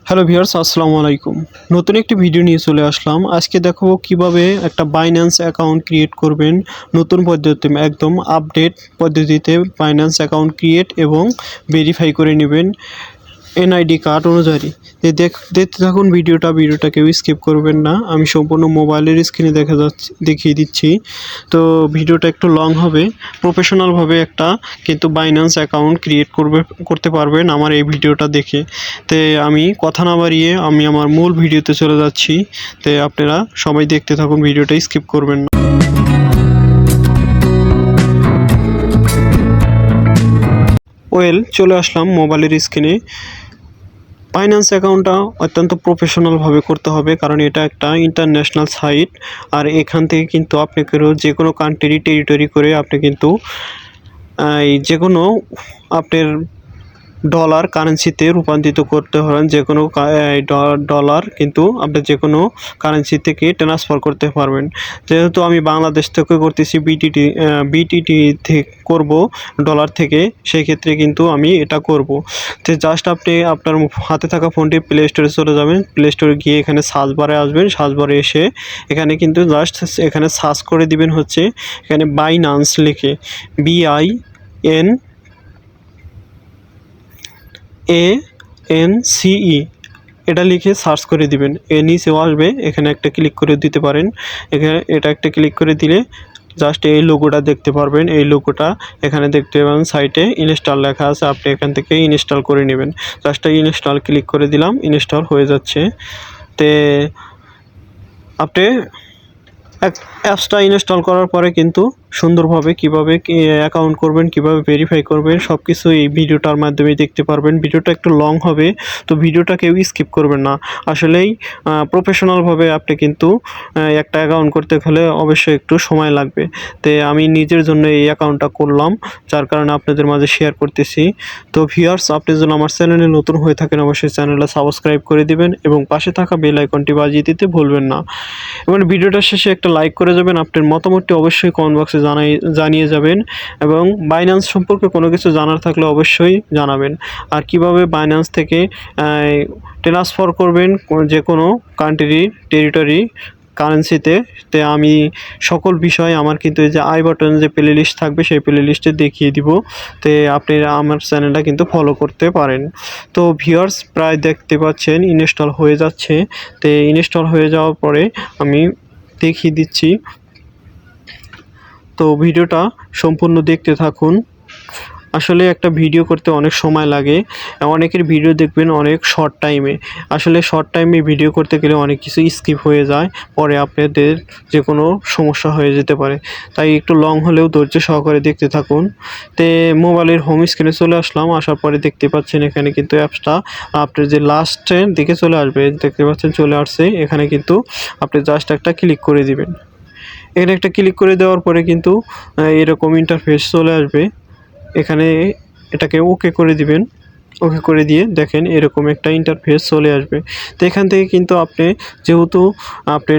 Hello viewers, আসসালামু আলাইকুম। নতুন একটি ভিডিও নিয়ে চলে আসলাম। আজকে দেখাবো কিভাবে একটা বাইন্যান্স অ্যাকাউন্ট ক্রিয়েট করবেন নতুন পদ্ধতি, একদম আপডেট পদ্ধতিতে বাইন্যান্স অ্যাকাউন্ট ক্রিয়েট এবং ভেরিফাই করে নেবেন এনআইডি কার্ড অনুযায়ী। দেখতে থাকুন ভিডিওটা কেউ স্কিপ করবেন না। আমি সম্পূর্ণ মোবাইলের স্ক্রিনে দেখিয়ে দিচ্ছি। তো ভিডিওটা একটু লং হবে। প্রফেশনালভাবে একটা কিন্তু বাইন্যান্স অ্যাকাউন্ট ক্রিয়েট করতে পারবেন আমার এই ভিডিওটা দেখে। তো আমি কথা না বাড়িয়ে আমি আমার মূল ভিডিওতে চলে যাচ্ছি। তো আপনারা সবাই দেখতে থাকুন, ভিডিওটা স্কিপ করবেন না। চলে আসলাম মোবাইলের স্ক্রিনে। বাইন্যান্স অ্যাকাউন্টটা অত্যন্ত প্রফেশনালভাবে করতে হবে, কারণ এটা একটা ইন্টারন্যাশনাল সাইট। আর এখান থেকে কিন্তু আপনাকেও যে কোনো কান্ট্রি টেরিটরি করে আপনি কিন্তু যে কোনো আপনার ডলার কারেন্সিতে রূপান্তরিত করতে পারেন। যে কোনো ডলার কিন্তু আপনি যে কোনো কারেন্সি থেকে ট্রান্সফার করতে পারবেন। যেহেতু আমি বাংলাদেশ থেকে করতেছি, বিটিটি থেকে করব ডলার থেকে, সেই ক্ষেত্রে কিন্তু আমি এটা করব। তো জাস্ট আপনি আপনার হাতে থাকা ফোনটি প্লে স্টোরে চলে যাবেন। প্লে স্টোরে গিয়ে এখানে সার্চ বারে আসবেন। সার্চ বারে এসে এখানে কিন্তু জাস্ট এখানে সার্চ করে দিবেন হচ্ছে এখানে বাইন্যান্স লিখে, BINANCE এটা লিখে সার্চ করে দিবেন। নিচেও আসবে, এখানে একটা ক্লিক করে দিতে পারেন। এখানে এটা একটা ক্লিক করে দিলে জাস্ট এই লোগোটা দেখতে পারবেন। এই লোগোটা এখানে দেখতে পাবেন, সাইটে ইনস্টল লেখা আছে। আপনি এখান থেকে ইনস্টল করে নেবেন। জাস্ট ইনস্টল ক্লিক করে দিলাম, ইনস্টল হয়ে যাচ্ছে। তে আপনি অ্যাপসটা ইনস্টল করার পরে কিন্তু সুন্দরভাবে কীভাবে অ্যাকাউন্ট করবেন, কীভাবে ভেরিফাই করবেন, সব কিছু এই ভিডিওটার মাধ্যমে দেখতে পারবেন। ভিডিওটা একটু লং হবে, তো ভিডিওটা কেউ স্কিপ করবেন না। আসলেই প্রফেশনালভাবে আপনি কিন্তু একটা অ্যাকাউন্ট করতে হলে অবশ্যই একটু সময় লাগবে। তো আমি নিজের জন্য এই অ্যাকাউন্টটা করলাম, যার কারণে আপনাদের মাঝে শেয়ার করতেছি। তো ভিউয়ার্স, আপনি যেন আমার চ্যানেলে নতুন হয়ে থাকেন, অবশ্যই চ্যানেলটা সাবস্ক্রাইব করে দিবেন এবং পাশে থাকা বেল আইকনটি বাজিয়ে দিতে ভুলবেন না। এবং ভিডিওটা শেষে একটা লাইক করে যাবেন। আপনার মতামতটি অবশ্যই কমেন্ট বক্সে জানিয়ে যাবেন। এবং বাইন্যান্স সম্পর্কে কোনো কিছু জানার থাকলে অবশ্যই জানাবেন। আর কিভাবে বাইন্যান্স থেকে ট্রান্সফার করবেন যে কোনো কান্ট্রি টেরিটরি কারেন্সিতে, তে আমি সকল বিষয় আমার কিন্তু এই যে আই বাটন যে প্লে লিস্ট থাকবে, সেই প্লে লিস্টে দেখিয়ে দিব। তো আপনি আমার চ্যানেলটা কিন্তু ফলো করতে পারেন। তো ভিউয়ার্স, প্রায় দেখতে পাচ্ছেন ইনস্টল হয়ে যাচ্ছে। তো ইনস্টল হয়ে যাওয়ার পরে আমি দেখিয়ে দিচ্ছি। তো ভিডিওটা সম্পূর্ণ দেখতে থাকুন। আসলে একটা ভিডিও করতে অনেক সময় লাগে। অনেকের ভিডিও দেখবেন অনেক শর্ট টাইমে। আসলে শর্ট টাইমে ভিডিও করতে গেলে অনেক কিছু স্কিপ হয়ে যায়, পরে আপনাদের যে কোনো সমস্যা হয়ে যেতে পারে। তাই একটু লং হলেও ধৈর্য সহকারে দেখতে থাকুন। তো মোবাইলের হোম স্ক্রিনে চলে আসলাম। আসার পরে দেখতে পাচ্ছেন এখানে কিন্তু অ্যাপসটা আপনার যে লাস্টের দিকে চলে আসবে, দেখতে পাচ্ছেন চলে আসছে। এখানে কিন্তু আপনি জাস্ট একটা ক্লিক করে দিবেন। এখানে একটা ক্লিক করে দেওয়ার পরে কিন্তু এরকম ইন্টারফেস চলে আসবে। এখানে এটাকে ওকে করে দিবেন। ওকে করে দিয়ে দেখেন এরকম একটা ইন্টারফেস চলে আসবে। তো এখান থেকে কিন্তু আপনি যেহেতু আপনি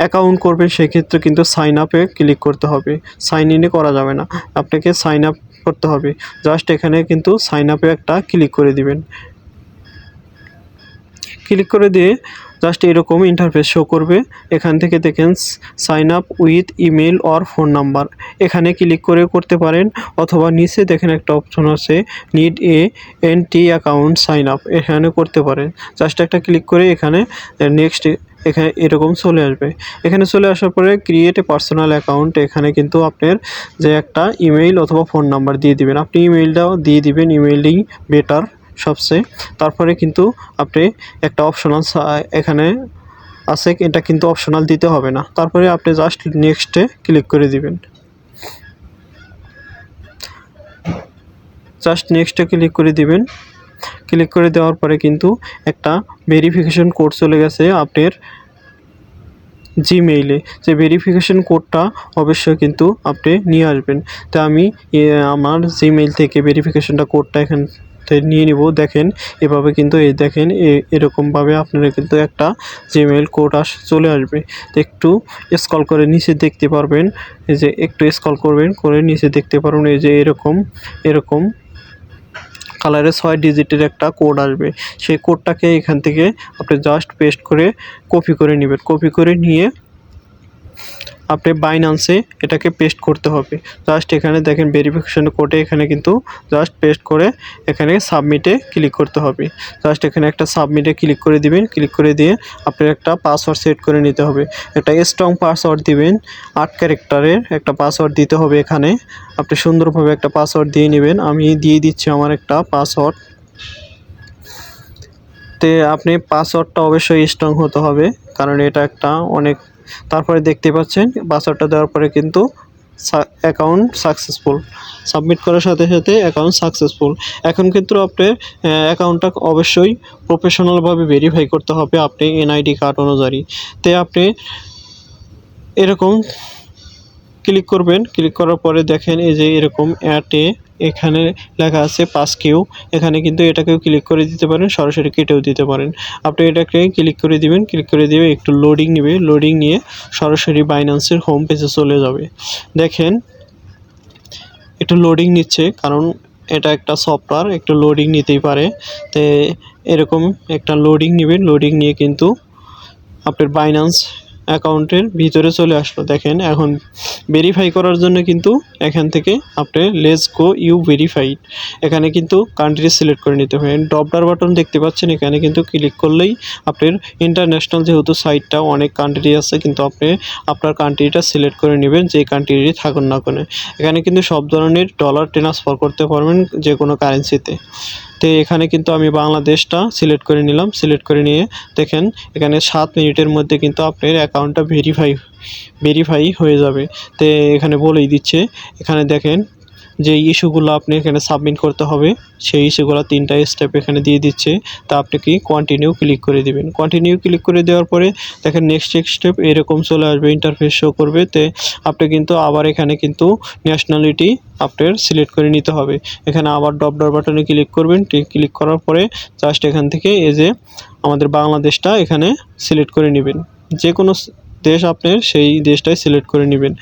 অ্যাকাউন্ট করবেন, সেক্ষেত্রে কিন্তু সাইন আপে ক্লিক করতে হবে। সাইন ইনে করা যাবে না, আপনাকে সাইন আপ করতে হবে। জাস্ট এখানে কিন্তু সাইন আপে একটা ক্লিক করে দিবেন। ক্লিক করে দিয়ে জাস্ট এরকম ইন্টারফেস শো করবে। এখান থেকে দেখেন sign up with email or phone number, এখানে ক্লিক করে করতে পারেন। অথবা নিচে দেখেন একটা অপশন আছে need an account sign up, এখানে করতে পারেন। জাস্ট একটা ক্লিক করে এখানে নেক্সট, এখানে এরকম চলে আসবে। এখানে চলে আসার পরে ক্রিয়েট এ পার্সোনাল অ্যাকাউন্ট, এখানে কিন্তু আপনার যে একটা ইমেইল অথবা ফোন নাম্বার দিয়ে দিবেন। আপনি ইমেইলটাও দিয়ে দিবেন, ইমেইলই বেটার সবচেয়ে। তারপরে কিন্তু আপনি একটা অপশনাল এখানে আছে, এটা কিন্তু অপশনাল দিতে হবে না। তারপরে আপনি জাস্ট নেক্সটে ক্লিক করে দিবেন। জাস্ট নেক্সটে ক্লিক করে দিবেন। ক্লিক করে দেওয়ার পরে কিন্তু একটা ভেরিফিকেশন কোড চলে গেছে আপনার জিমেইলে। যে ভেরিফিকেশন কোডটা অবশ্যই কিন্তু আপনি নিয়ে আসবেন। তো আমি আমার জিমেইল থেকে ভেরিফিকেশনটা কোডটা এখান নিয়ে নিব। দেখেন এভাবে কিন্তু এই দেখেন এরকমভাবে আপনারা কিন্তু একটা জিমেইল কোড চলে আসবে। তো একটু স্ক্রল করে নিচে দেখতে পারবেন, এই যে একটু স্ক্রল করবেন, করে নিচে দেখতে পারবেন এই যে এরকম কালারের 6 ডিজিটের একটা কোড আসবে। সেই কোডটাকে এখান থেকে আপনি জাস্ট পেস্ট করে কপি করে নেবেন। কপি করে নিয়ে আপনি বাইন্যান্সে এটাকে পেস্ট করতে হবে। জাস্ট এখানে দেখেন ভেরিফিকেশন কোডে এখানে কিন্তু জাস্ট পেস্ট করে এখানে সাবমিটে ক্লিক করতে হবে। জাস্ট এখানে একটা সাবমিটে ক্লিক করে দিবেন। ক্লিক করে দিয়ে আপনার একটা পাসওয়ার্ড সেট করে নিতে হবে। একটা স্ট্রং পাসওয়ার্ড দিবেন, 8 ক্যারেক্টারের একটা পাসওয়ার্ড দিতে হবে এখানে। আপনি সুন্দরভাবে একটা পাসওয়ার্ড দিয়ে নেবেন। আমি দিয়ে দিচ্ছি আমার একটা পাসওয়ার্ড। আপনি পাসওয়ার্ডটা অবশ্যই স্ট্রং হতে হবে, কারণ এটা একটা অনেক। তারপরে দেখতে পাচ্ছেন পাসওয়ার্ডটা দেওয়ার পরে কিন্তু অ্যাকাউন্ট সাকসেসফুল, সাবমিট করার সাথে সাথে অ্যাকাউন্ট সাকসেসফুল। এখন কিন্তু আপনার অ্যাকাউন্টটা অবশ্যই প্রফেশনালভাবে ভেরিফাই করতে হবে আপনি এনআইডি কার্ড অনুযায়ী। আপনি এরকম ক্লিক করবেন। ক্লিক করার পরে দেখেন এই যে এরকম অ্যাটে এখানে লেখা আছে পাস কিউ। এখানে কিন্তু এটাকেও ক্লিক করে দিতে পারেন, সরাসরি কেটেও দিতে পারেন। আপনি এটাকে ক্লিক করে দিবেন। ক্লিক করে দিয়ে একটু লোডিং নেবে। লোডিং নিয়ে সরাসরি বাইন্যান্সের হোম পেজে চলে যাবে। দেখেন একটু লোডিং নিচ্ছে, কারণ এটা একটা সফটওয়্যার, একটু লোডিং নিতেই পারে। এরকম একটা লোডিং নেবেন। লোডিং নিয়ে কিন্তু আপনার বাইন্যান্স অ্যাকাউন্টের ভিতরে চলে আসলো। দেখেন এখন ভেরিফাই করার জন্য কিন্তু এখান থেকে আপনি লেটস গো ইউ ভেরিফাইড, এখানে কিন্তু কান্ট্রি সিলেক্ট করে নিতে হবে। ডবলার বাটন দেখতে পাচ্ছেন, এখানে কিন্তু ক্লিক করলেই আপনার ইন্টারন্যাশনাল যেহেতু সাইটটা অনেক কান্ট্রি আছে, কিন্তু আপনি আপনার কান্ট্রিটা সিলেক্ট করে নেবেন, যে কান্ট্রি থাকুন না কেন। এখানে কিন্তু সব ধরনের ডলার ট্রান্সফার করতে পারবেন যে কোনো কারেন্সিতে। এখানে কিন্তু আমি বাংলাদেশটা সিলেক্ট করে নিলাম। সিলেক্ট করে নিয়ে দেখেন এখানে 7 মিনিটের মধ্যে কিন্তু আপনার অ্যাকাউন্টটা ভেরিফাই হয়ে যাবে। এখানে বলেই দিচ্ছে, এখানে দেখেন যে ইস্যুগুলো আপনি এখানে সাবমিট করতে হবে, সেই ইস্যুগুলো 3টা স্টেপ এখানে দিয়ে দিচ্ছে। আপনি কি কন্টিনিউ ক্লিক করে দিবেন। কন্টিনিউ ক্লিক করে দেওয়ার পরে দেখেন নেক্সট স্টেপ এরকম চলে আসবে, ইন্টারফেস শো করবে। আপনি কিন্তু আবার এখানে কিন্তু ন্যাশনালিটি আপনার সিলেক্ট করে নিতে হবে। এখানে আবার ডবলার বাটনে ক্লিক করবেন। ক্লিক করার পরে জাস্ট এখান থেকে এই যে আমাদের বাংলাদেশটা এখানে সিলেক্ট করে নেবেন। যে কোনো দেশ আপনার সেই দেশটাই সিলেক্ট করে নেবেন।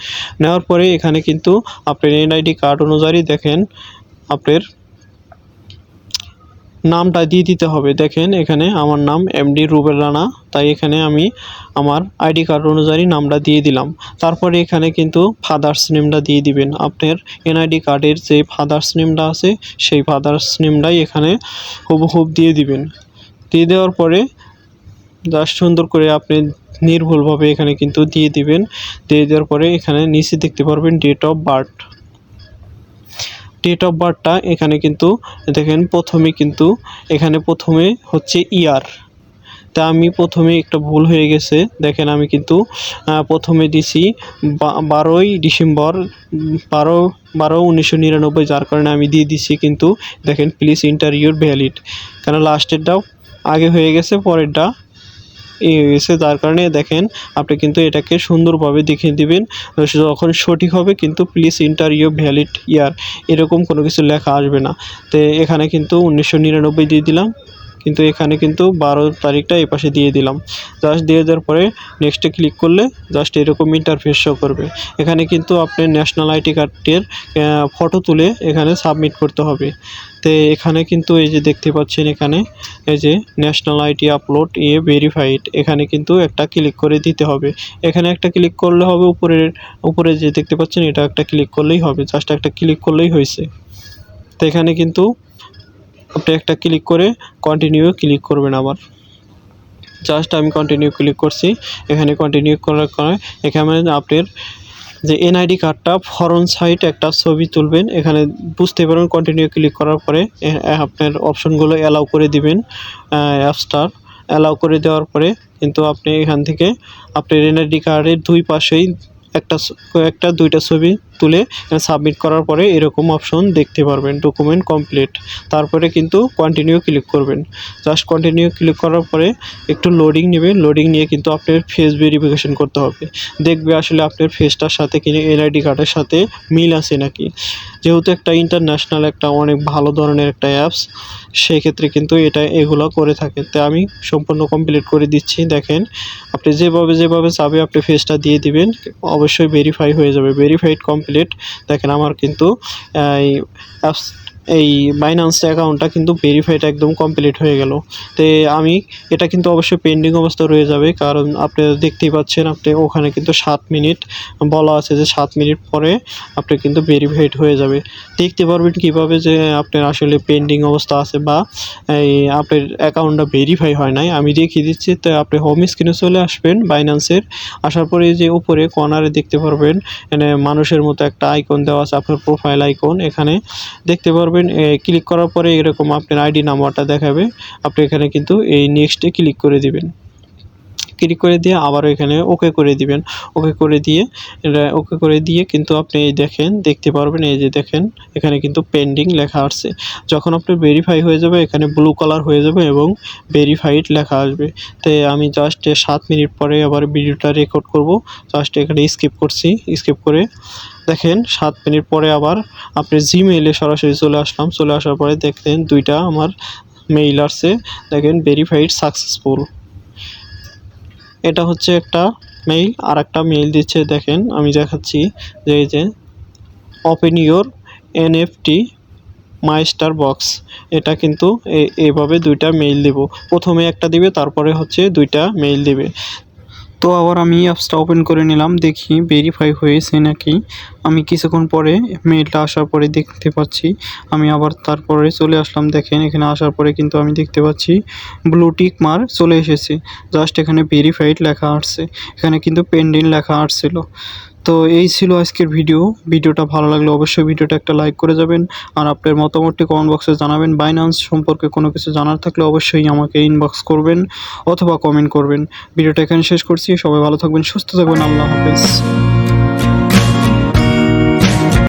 নেওয়ার পরে এখানে কিন্তু আপনার এনআইডি কার্ড অনুযায়ী দেখেন আপনার নামটা দিয়ে দিতে হবে। দেখেন এখানে আমার নাম এমডি রুবেল রানা, তাই এখানে আমি আমার আইডি কার্ড অনুযায়ী নামটা দিয়ে দিলাম। তারপরে এখানে কিন্তু ফাদার্স নেমটা দিয়ে দিবেন। আপনার এনআইডি কার্ডের যে ফাদার্স নেমটা আছে সেই ফাদার্স নেমটাই এখানে হুবহুব দিয়ে দিবেন। দিয়ে দেওয়ার পরে জাস্ট সুন্দর করে আপনি নির্ভুলভাবে এখানে কিন্তু দিয়ে দিবেন। দিয়ে দেওয়ার পরে এখানে নিচে দেখতে পারবেন date of birth. Date of বার্থটা এখানে কিন্তু দেখেন প্রথমে হচ্ছে ইয়ার। আমি প্রথমে একটা ভুল হয়ে গেছে। দেখেন আমি কিন্তু প্রথমে দিছি 12ই ডিসেম্বর 12/1999, যার কারণে আমি দিয়ে দিছি কিন্তু দেখেন প্লিজ ইন্টার ইউর ভ্যালিড, কারণ লাস্টেরটাও আগে হয়ে গেছে, পরেরটা এসে, যার কারণে দেখেন আপনি কিন্তু এটাকে সুন্দরভাবে দেখিয়ে দিবেন। যখন সঠিক হবে কিন্তু প্লিজ ইন্টার ইউর ভ্যালিড ইয়ার এরকম কোনো কিছু লেখা আসবে না। এখানে কিন্তু 1999 দিয়ে দিলাম, কিন্তু এখানে কিন্তু 12 তারিখটা এই পাশে দিয়ে দিলাম। জাস্ট দিয়ে দেওয়ার পরে নেক্সটে ক্লিক করলে জাস্ট এরকম ইন্টারফেস শো করবে। এখানে কিন্তু আপনি ন্যাশনাল আইডি কার্ডের ফটো তুলে এখানে সাবমিট করতে হবে। এখানে কিন্তু এই যে দেখতে পাচ্ছেন, এখানে এই যে ন্যাশনাল আইডি আপলোড ভেরিফাইড, এখানে কিন্তু একটা ক্লিক করে দিতে হবে। এখানে একটা ক্লিক করলে হবে, উপরে যে দেখতে পাচ্ছেন এটা একটা ক্লিক করলেই হবে। জাস্ট একটা ক্লিক করলেই হয়েছে। এখানে কিন্তু আপনি একটা ক্লিক করে কন্টিনিউ ক্লিক করবেন। আবার জাস্ট আমি কন্টিনিউ ক্লিক করছি। এখানে কন্টিনিউ করার পরে এখানে আপনার যে এনআইডি কার্ডটা ফরন্ট সাইড একটা ছবি তুলবেন। এখানে বুঝতে পারবেন কন্টিনিউ ক্লিক করার পরে আপনার অপশনগুলো অ্যালাউ করে দিবেন। অ্যাপসটার অ্যালাউ করে দেওয়ার পরে কিন্তু আপনি এখান থেকে আপনার এনআইডি কার্ডের দুই পাশেই একটা দুইটা ছবি তুলে সাবমিট করার পরে এরকম অপশন দেখতে পারবেন, ডকুমেন্ট কমপ্লিট। তারপরে কিন্তু কন্টিনিউ ক্লিক করবেন। জাস্ট কন্টিনিউ ক্লিক করার পরে একটু লোডিং নেবেন। লোডিং নিয়ে কিন্তু আপনার ফেস ভেরিফিকেশন করতে হবে। দেখবে আসলে আপনার ফেসটার সাথে কিনে এনআইডি কার্ডের সাথে মিল আছে নাকি। যেহেতু একটা ইন্টারন্যাশনাল একটা অনেক ভালো ধরনের একটা অ্যাপস, সেই ক্ষেত্রে কিন্তু এগুলো করে থাকে। আমি সম্পূর্ণ কমপ্লিট করে দিচ্ছি। দেখেন আপনি যেভাবে চাবে আপনি ফেসটা দিয়ে দিবেন, অবশ্যই ভেরিফাই হয়ে যাবে। Verified complete. দেখেন আমার কিন্তু এই বাইন্যান্স অ্যাকাউন্টটা কিন্তু ভেরিফাইড একদম কমপ্লিট হয়ে গেল। তো আমি এটা কিন্তু অবশ্যই পেন্ডিং অবস্থা রয়ে যাবে, কারণ আপনি দেখতেই পাচ্ছেন আপনি ওখানে কিন্তু 7 মিনিট বলা আছে যে 7 মিনিট পরে আপনি কিন্তু ভেরিফাইড হয়ে যাবে। দেখতে পারবেন কিভাবে যে আপনার আসলে পেন্ডিং অবস্থা আছে বা এই আপনার অ্যাকাউন্টটা ভেরিফাই হয় নাই, আমি দেখিয়ে দিচ্ছি। তো আপনি হোম স্ক্রিনে চলে আসবেন বাইন্যান্সের, আসার পরে যে উপরে কর্নারে দেখতে পারবেন এখানে মানুষের মতো একটা আইকন দেওয়া আছে, আপনার প্রোফাইল আইকন। এখানে দেখতে পারবেন ক্লিক করার পরে এরকম আপনার আইডি নাম্বারটা দেখাবে। আপনি এখানে কিন্তু এই নেক্সটে ক্লিক করে দিবেন। ক্লিক করে দিয়ে আবারও এখানে ওকে করে দিবেন। ওকে করে দিয়ে কিন্তু আপনি এই দেখতে পারবেন, এই যে দেখেন এখানে কিন্তু পেন্ডিং লেখা আসছে। যখন আপনার ভেরিফাই হয়ে যাবে এখানে ব্লু কালার হয়ে যাবে এবং ভেরিফাইড লেখা আসবে। তো আমি জাস্ট 7 মিনিট পরে আবার ভিডিওটা রেকর্ড করব। জাস্ট এখানে স্কিপ করছি, স্কিপ করে দেখেন 7 মিনিট পরে আবার আপনার জিমেইলে সরাসরি চলে আসলাম। চলে আসার পরে দেখেন 2টা আমার মেইল আসছে, দেখেন ভেরিফাইড সাকসেসফুল। এটা হচ্ছে একটা মেইল, আর একটা মেইল দিচ্ছে দেখেন, আমি দেখাচ্ছি যে এই যে open your NFT Meister box. এটা কিন্তু এইভাবে 2টা মেইল দিব, প্রথমে একটা দিবে তারপরে হচ্ছে 2টা মেইল দিবে। তো আবার আমি অ্যাপসটা ওপেন করে নিলাম, দেখি ভেরিফাই হয়েছে নাকি। আমি কিছুক্ষণ পরে মেইলটা আসার পরে দেখতে পাচ্ছি, আমি আবার তারপরে চলে আসলাম। দেখেন এখানে আসার পরে কিন্তু আমি দেখতে পাচ্ছি ব্লু টিক মার্ক চলে এসেছে। জাস্ট এখানে ভেরিফাইড লেখা আসছে, এখানে কিন্তু পেন্ডিং লেখা আসছিল। তো এই ছিল আজকের ভিডিওটা ভালো লাগলে অবশ্যই ভিডিওটা একটা লাইক করে যাবেন, আর আপনার মতামতটি কমেন্ট বক্সে জানাবেন। বাইন্যান্স সম্পর্কে কোনো কিছু জানার থাকলে অবশ্যই আমাকে ইনবক্স করবেন অথবা কমেন্ট করবেন। ভিডিওটা এখানে শেষ করছি, সবাই ভালো থাকবেন, সুস্থ থাকবেন, আল্লাহ হাফেজ।